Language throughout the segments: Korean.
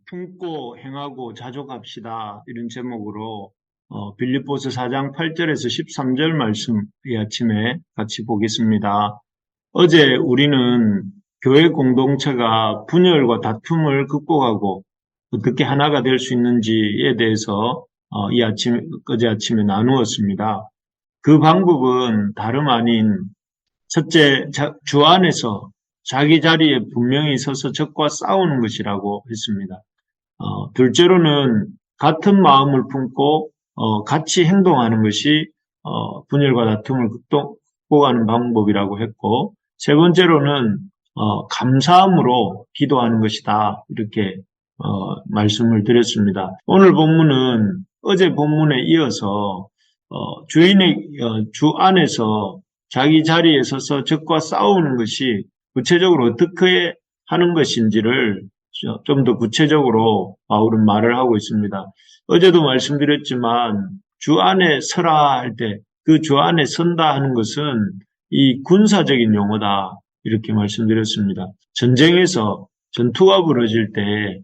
품고 행하고 자족합시다. 이런 제목으로 빌립보서 4장 8절에서 13절 말씀 이 아침에 같이 보겠습니다. 어제 우리는 교회 공동체가 분열과 다툼을 극복하고 어떻게 하나가 될 수 있는지에 대해서 어제 아침에 나누었습니다. 그 방법은 다름 아닌 첫째, 주 안에서 자기 자리에 분명히 서서 적과 싸우는 것이라고 했습니다. 둘째로는 같은 마음을 품고 같이 행동하는 것이 분열과 다툼을 극복하는 방법이라고 했고, 세 번째로는 감사함으로 기도하는 것이다. 이렇게 말씀을 드렸습니다. 오늘 본문은 어제 본문에 이어서 주 안에서 자기 자리에 서서 적과 싸우는 것이 구체적으로 어떻게 하는 것인지를 좀 더 구체적으로 바울은 말을 하고 있습니다. 어제도 말씀드렸지만 주 안에 서라 할 때 그 주 안에 선다 하는 것은 이 군사적인 용어다 이렇게 말씀드렸습니다. 전쟁에서 전투가 벌어질 때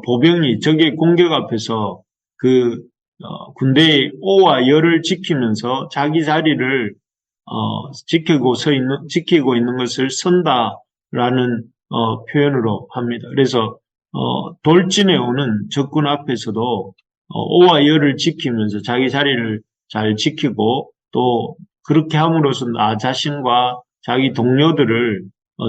보병이 적의 공격 앞에서 그 군대의 오와 열을 지키면서 자기 자리를 지키고 있는 것을 선다라는 표현으로 합니다. 그래서 돌진해 오는 적군 앞에서도 오와 열을 지키면서 자기 자리를 잘 지키고 또 그렇게 함으로써 나 자신과 자기 동료들을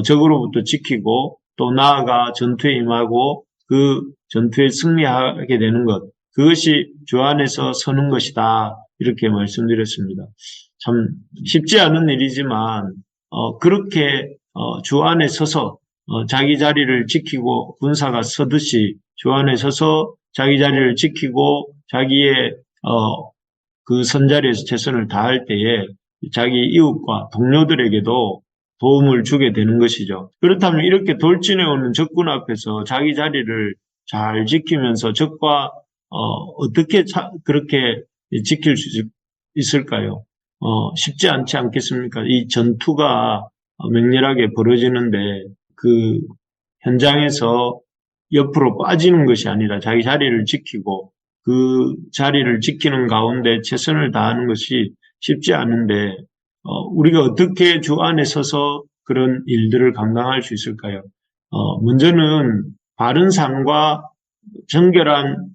적으로부터 지키고 또 나아가 전투에 임하고 그 전투에 승리하게 되는 것, 그것이 주 안에서 서는 것이다 이렇게 말씀드렸습니다. 참 쉽지 않은 일이지만 그렇게 주 안에 서서 자기 자리를 지키고 군사가 서듯이 주 안에 서서 자기 자리를 지키고 자기의 그 선자리에서 최선을 다할 때에 자기 이웃과 동료들에게도 도움을 주게 되는 것이죠. 그렇다면 이렇게 돌진해 오는 적군 앞에서 자기 자리를 잘 지키면서 적과 어떻게 그렇게 지킬 수 있을까요? 쉽지 않지 않겠습니까? 이 전투가 맹렬하게 벌어지는데 그 현장에서 옆으로 빠지는 것이 아니라 자기 자리를 지키고 그 자리를 지키는 가운데 최선을 다하는 것이 쉽지 않은데 우리가 어떻게 주 안에 서서 그런 일들을 감당할 수 있을까요? 먼저는 바른 삶과 정결한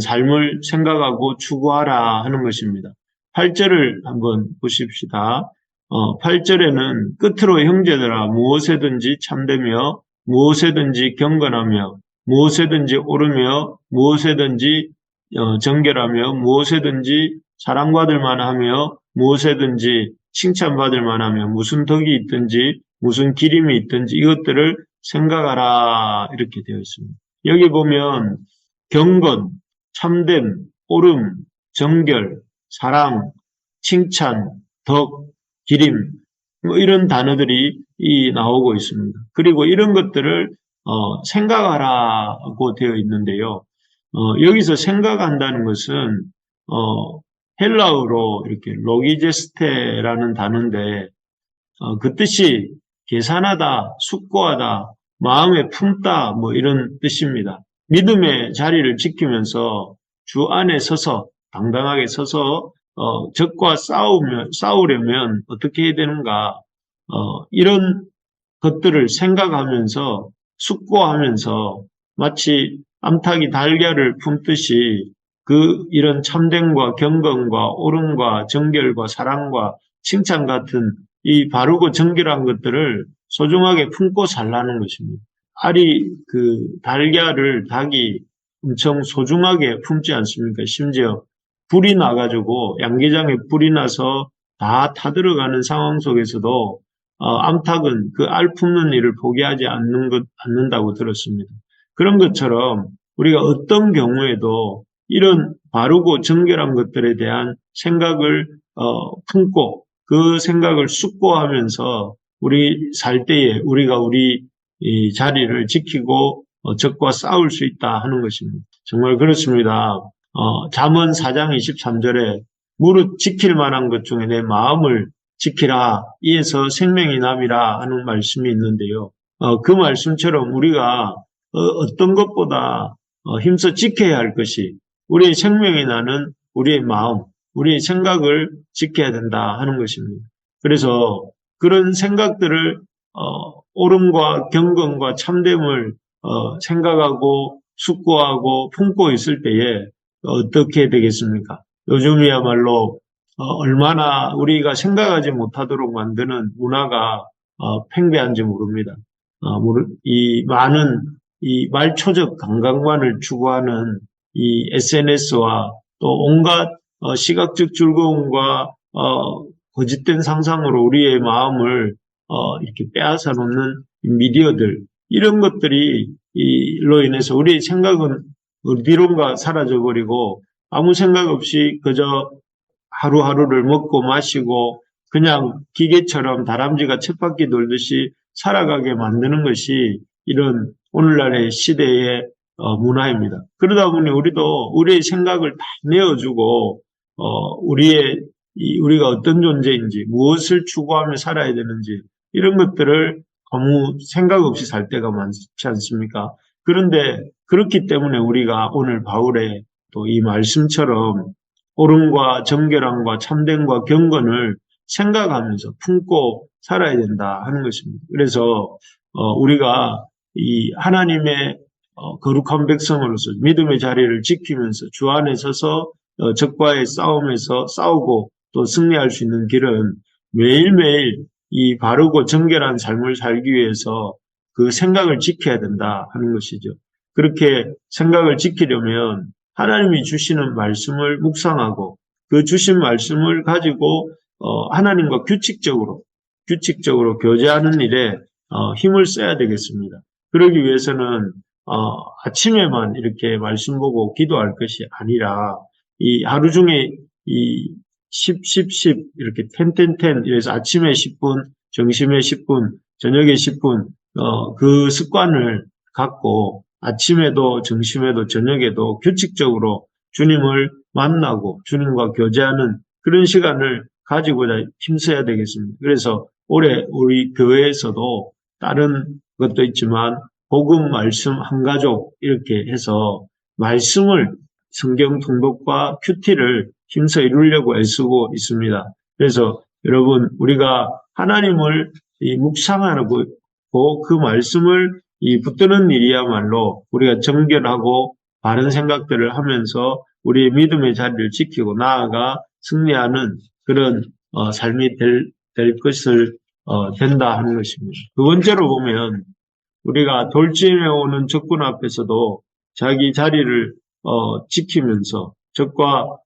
삶을 생각하고 추구하라 하는 것입니다. 8절을 한번 보십시다. 8절에는 끝으로 형제들아 무엇에든지 참되며 무엇에든지 경건하며 무엇에든지 옳으며 무엇에든지 정결하며 무엇에든지 사랑받을 만하며 무엇에든지 칭찬받을 만하며 무슨 덕이 있든지 무슨 기림이 있든지 이것들을 생각하라 이렇게 되어 있습니다. 여기 보면 경건, 참됨, 옳음, 정결, 사랑, 칭찬, 덕, 기림 뭐 이런 단어들이 나오고 있습니다. 그리고 이런 것들을 생각하라고 되어 있는데요. 여기서 생각한다는 것은 헬라어로 이렇게 로기제스테라는 단어인데 그 뜻이 계산하다, 숙고하다, 마음에 품다 뭐 이런 뜻입니다. 믿음의 자리를 지키면서 주 안에 서서 당당하게 서서 적과 싸우려면 어떻게 해야 되는가 이런 것들을 생각하면서 숙고하면서 마치 암탉이 달걀을 품듯이 이런 참됨과 경건과 옳음과 정결과 사랑과 칭찬 같은 이 바르고 정결한 것들을 소중하게 품고 살라는 것입니다. 알이 달걀을 닭이 엄청 소중하게 품지 않습니까? 심지어 불이 나가지고 양계장에 불이 나서 다 타들어가는 상황 속에서도 암탉은 그 알 품는 일을 포기하지 않는다고 들었습니다. 그런 것처럼 우리가 어떤 경우에도 이런 바르고 정결한 것들에 대한 생각을 품고 그 생각을 숙고하면서 우리 살 때에 우리가 우리 이 자리를 지키고 적과 싸울 수 있다 하는 것입니다. 정말 그렇습니다. 잠언 4장 23절에 무릇 지킬 만한 것 중에 내 마음을 지키라 이에서 생명이 남이라 하는 말씀이 있는데요. 그 말씀처럼 우리가 어떤 것보다 힘써 지켜야 할 것이 우리의 생명이 나는 우리의 마음, 우리의 생각을 지켜야 된다 하는 것입니다. 그래서 그런 생각들을 옳음과 경건과 참됨을 생각하고 숙고하고 품고 있을 때에 어떻게 되겠습니까? 요즘이야말로 얼마나 우리가 생각하지 못하도록 만드는 문화가 팽배한지 모릅니다. 이 많은 이 말초적 감각만을 추구하는 이 SNS와 또 온갖 시각적 즐거움과 거짓된 상상으로 우리의 마음을 이렇게 빼앗아 놓는 미디어들 이런 것들이 이로 인해서 우리의 생각은 어디론가 사라져 버리고 아무 생각 없이 그저 하루하루를 먹고 마시고 그냥 기계처럼 다람쥐가 쳇바퀴 돌듯이 살아가게 만드는 것이 이런 오늘날의 시대의 문화입니다. 그러다 보니 우리도 우리의 생각을 다 내어주고 우리가 어떤 존재인지 무엇을 추구하며 살아야 되는지 이런 것들을 아무 생각 없이 살 때가 많지 않습니까? 그런데 그렇기 때문에 우리가 오늘 바울의 또 이 말씀처럼 옳음과 정결함과 참됨과 경건을 생각하면서 품고 살아야 된다 하는 것입니다. 그래서 우리가 이 하나님의 거룩한 백성으로서 믿음의 자리를 지키면서 주 안에 서서 적과의 싸움에서 싸우고 또 승리할 수 있는 길은 매일매일 이 바르고 정결한 삶을 살기 위해서 그 생각을 지켜야 된다 하는 것이죠. 그렇게 생각을 지키려면 하나님이 주시는 말씀을 묵상하고 그 주신 말씀을 가지고 하나님과 규칙적으로 교제하는 일에 힘을 써야 되겠습니다. 그러기 위해서는 아침에만 이렇게 말씀 보고 기도할 것이 아니라 이 하루 중에 이 10 이렇게 10 이래서 아침에 10분, 점심에 10분, 저녁에 10분 그 습관을 갖고 아침에도 점심에도 저녁에도 규칙적으로 주님을 만나고 주님과 교제하는 그런 시간을 가지고자 힘써야 되겠습니다. 그래서 올해 우리 교회에서도 다른 것도 있지만 복음 말씀 한 가족 이렇게 해서 말씀을 성경 통독과 큐티를 힘써 이루려고 애쓰고 있습니다. 그래서 여러분 우리가 하나님을 묵상하고 그 말씀을 붙드는 일이야말로 우리가 정결하고 바른 생각들을 하면서 우리의 믿음의 자리를 지키고 나아가 승리하는 그런 삶이 될 것을 된다 하는 것입니다. 두 번째로 보면 우리가 돌진해 오는 적군 앞에서도 자기 자리를 지키면서 적과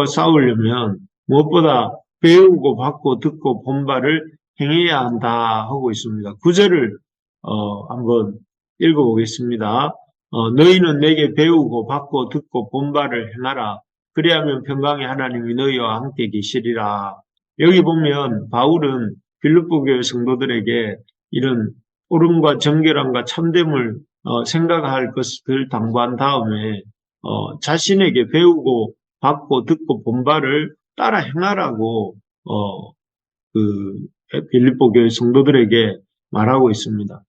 싸우려면 무엇보다 배우고 받고 듣고 본 바를 행해야 한다 하고 있습니다. 구절을 한번 읽어보겠습니다. 너희는 내게 배우고 받고 듣고 본 바를 행하라. 그리하면 평강의 하나님이 너희와 함께 계시리라. 여기 보면 바울은 빌립보 교회 성도들에게 이런 옳음과 정결함과 참됨을 생각할 것을 당부한 다음에 자신에게 배우고 받고 듣고 본 바를 따라 행하라고 그 빌립보 교회 성도들에게 말하고 있습니다.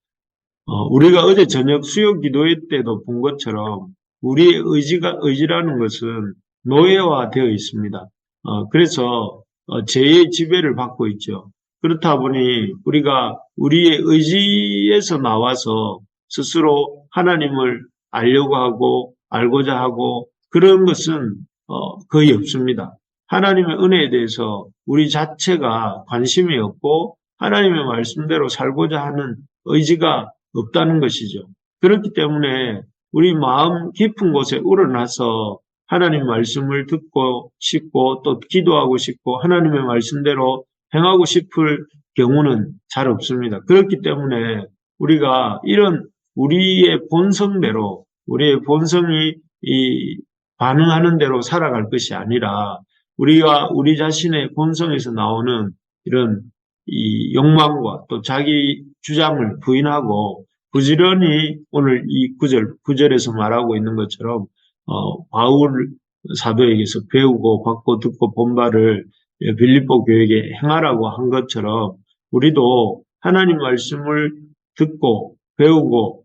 우리가 어제 저녁 수요 기도회 때도 본 것처럼 우리의 의지라는 것은 노예화되어 있습니다. 그래서 죄의 지배를 받고 있죠. 그렇다 보니 우리가 우리의 의지에서 나와서 스스로 하나님을 알려고 하고 알고자 하고 그런 것은 거의 없습니다. 하나님의 은혜에 대해서 우리 자체가 관심이 없고 하나님의 말씀대로 살고자 하는 의지가 없다는 것이죠. 그렇기 때문에 우리 마음 깊은 곳에 우러나서 하나님 말씀을 듣고 싶고 또 기도하고 싶고 하나님의 말씀대로 행하고 싶을 경우는 잘 없습니다. 그렇기 때문에 우리가 이런 우리의 본성대로 우리의 본성이 반응하는 대로 살아갈 것이 아니라 우리가 우리 자신의 본성에서 나오는 이런 이 욕망과 또 자기 주장을 부인하고 부지런히 오늘 이 9절에서 말하고 있는 것처럼 바울 사도에게서 배우고 받고 듣고 본 바를 빌립보 교회에게 행하라고 한 것처럼 우리도 하나님 말씀을 듣고 배우고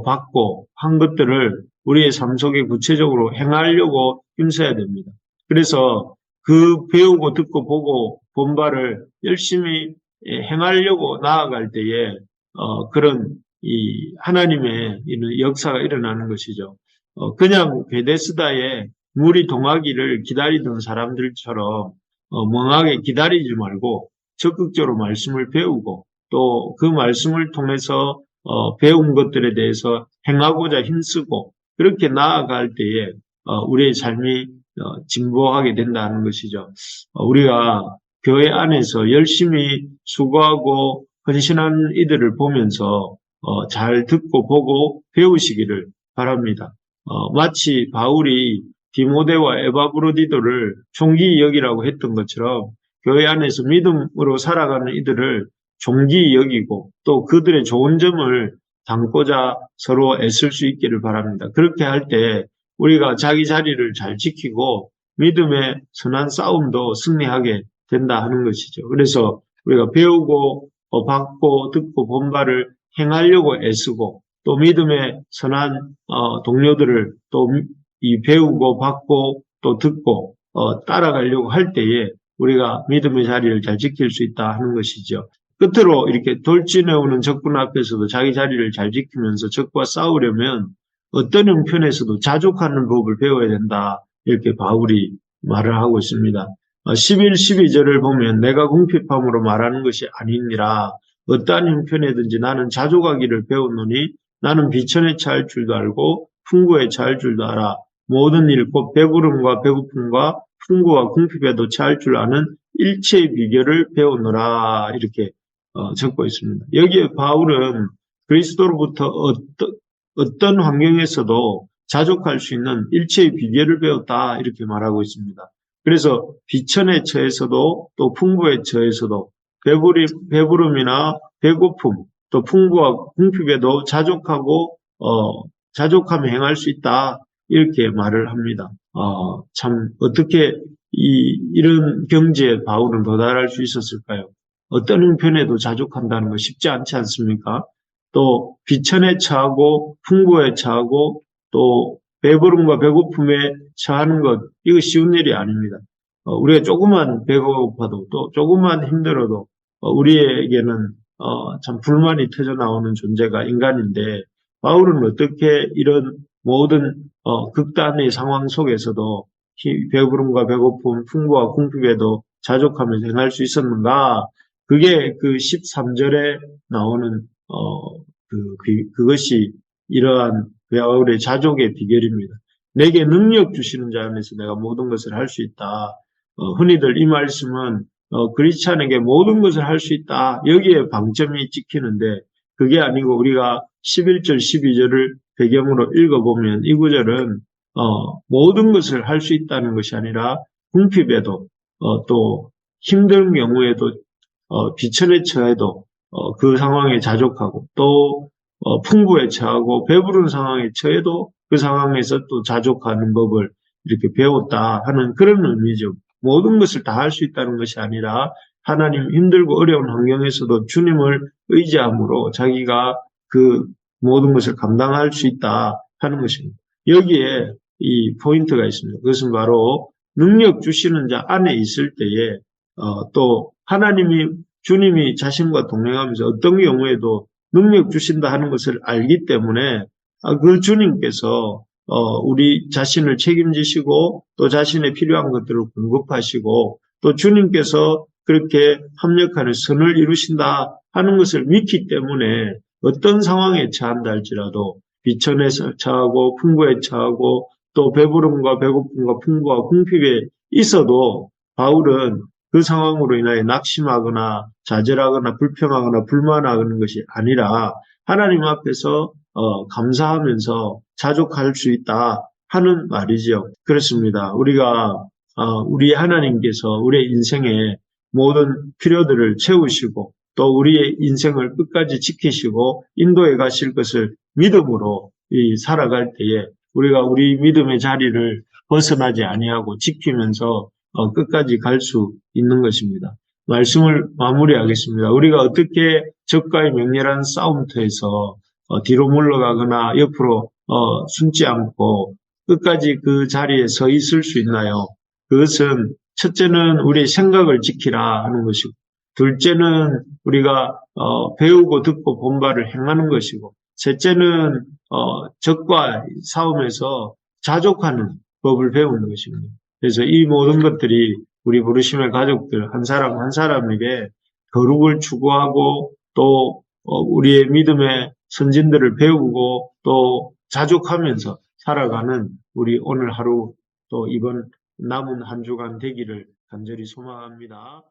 받고 한 것들을 우리의 삶 속에 구체적으로 행하려고 힘써야 됩니다. 그래서 그 배우고 듣고 보고 본 바를 열심히 행하려고 나아갈 때에 그런 이 하나님의 역사가 일어나는 것이죠. 그냥 베데스다에 물이 동하기를 기다리던 사람들처럼 멍하게 기다리지 말고 적극적으로 말씀을 배우고 또 그 말씀을 통해서 배운 것들에 대해서 행하고자 힘쓰고 그렇게 나아갈 때에 우리의 삶이 진보하게 된다는 것이죠. 우리가 교회 안에서 열심히 수고하고 헌신한 이들을 보면서 잘 듣고 보고 배우시기를 바랍니다. 마치 바울이 디모데와 에바브로디도를 종기 여기라고 했던 것처럼 교회 안에서 믿음으로 살아가는 이들을 종기 여기고 또 그들의 좋은 점을 담고자 서로 애쓸 수 있기를 바랍니다. 그렇게 할 때 우리가 자기 자리를 잘 지키고 믿음의 선한 싸움도 승리하게 된다 하는 것이죠. 그래서 우리가 배우고 받고 듣고 본 바를 행하려고 애쓰고 또 믿음의 선한 동료들을 또 이 배우고 받고 또 듣고 따라가려고 할 때에 우리가 믿음의 자리를 잘 지킬 수 있다 하는 것이죠. 끝으로 이렇게 돌진해오는 적군 앞에서도 자기 자리를 잘 지키면서 적과 싸우려면 어떤 형편에서도 자족하는 법을 배워야 된다. 이렇게 바울이 말을 하고 있습니다. 11, 12절을 보면 내가 궁핍함으로 말하는 것이 아니니라. 어떠한 형편에든지 나는 자족하기를 배웠노니 나는 비천에 처할 줄도 알고 풍부에 처할 줄도 알아. 모든 일 곧 배부름과 배고픔과 풍부와 궁핍에도 처할 줄 아는 일체의 비결을 배우노라. 이렇게 적고 있습니다. 여기에 바울은 그리스도로부터 어떤 환경에서도 자족할 수 있는 일체의 비결을 배웠다. 이렇게 말하고 있습니다. 그래서 비천에 처해서도 또 풍부에 처해서도 배부름이나 배고픔 또 풍부와 궁핍에도 자족하며 행할 수 있다. 이렇게 말을 합니다. 참 어떻게 이런 경지에 바울은 도달할 수 있었을까요? 어떤 형편에도 자족한다는 거 쉽지 않지 않습니까? 또 비천에 처하고 풍부에 처하고 또 배부름과 배고픔에 처하는 것 이거 쉬운 일이 아닙니다. 우리가 조금만 배가 고파도 또 조금만 힘들어도 우리에게는 참 불만이 터져 나오는 존재가 인간인데 바울은 어떻게 이런 모든 극단의 상황 속에서도 배부름과 배고픔, 풍부와 궁핍에도 자족하면서 행할 수 있었는가? 그게 그 13절에 나오는 그것이 이러한 바울의 자족의 비결입니다. 내게 능력 주시는 자 안에서 내가 모든 것을 할 수 있다. 흔히들 이 말씀은 크리스찬에게 모든 것을 할 수 있다. 여기에 방점이 찍히는데 그게 아니고 우리가 11절, 12절을 배경으로 읽어보면 이 구절은 모든 것을 할 수 있다는 것이 아니라 궁핍에도 또 힘든 경우에도 비천에 처해도 그 상황에 자족하고 또 풍부에 처하고 배부른 상황에 처해도 그 상황에서 또 자족하는 법을 이렇게 배웠다 하는 그런 의미죠. 모든 것을 다 할 수 있다는 것이 아니라 하나님 힘들고 어려운 환경에서도 주님을 의지함으로 자기가 그 모든 것을 감당할 수 있다 하는 것입니다. 여기에 이 포인트가 있습니다. 그것은 바로 능력 주시는 자 안에 있을 때에 또 주님이 자신과 동행하면서 어떤 경우에도 능력 주신다 하는 것을 알기 때문에 그 주님께서 우리 자신을 책임지시고 또 자신의 필요한 것들을 공급하시고 또 주님께서 그렇게 합력하는 선을 이루신다 하는 것을 믿기 때문에 어떤 상황에 처한다 할지라도 비천에 처하고 풍부에 처하고 또 배부름과 배고픔과 풍부와 궁핍에 있어도 바울은 그 상황으로 인하여 낙심하거나 좌절하거나 불평하거나 불만하는 것이 아니라 하나님 앞에서 감사하면서 자족할 수 있다 하는 말이죠. 그렇습니다. 우리 하나님께서 우리의 인생에 모든 필요들을 채우시고 또 우리의 인생을 끝까지 지키시고 인도해 가실 것을 믿음으로 살아갈 때에 우리가 우리 믿음의 자리를 벗어나지 아니하고 지키면서 끝까지 갈 수 있는 것입니다. 말씀을 마무리하겠습니다. 우리가 어떻게 적과의 맹렬한 싸움터에서 뒤로 물러가거나 옆으로 숨지 않고 끝까지 그 자리에 서 있을 수 있나요? 그것은 첫째는 우리의 생각을 지키라 하는 것이고, 둘째는 우리가 배우고 듣고 본 바를 행하는 것이고, 셋째는 적과 싸움에서 자족하는 법을 배우는 것입니다. 그래서 이 모든 것들이 우리 부르심의 가족들 한 사람 한 사람에게 거룩을 추구하고 또 우리의 믿음의 선진들을 배우고 또 자족하면서 살아가는 우리 오늘 하루 또 이번 남은 한 주간 되기를 간절히 소망합니다.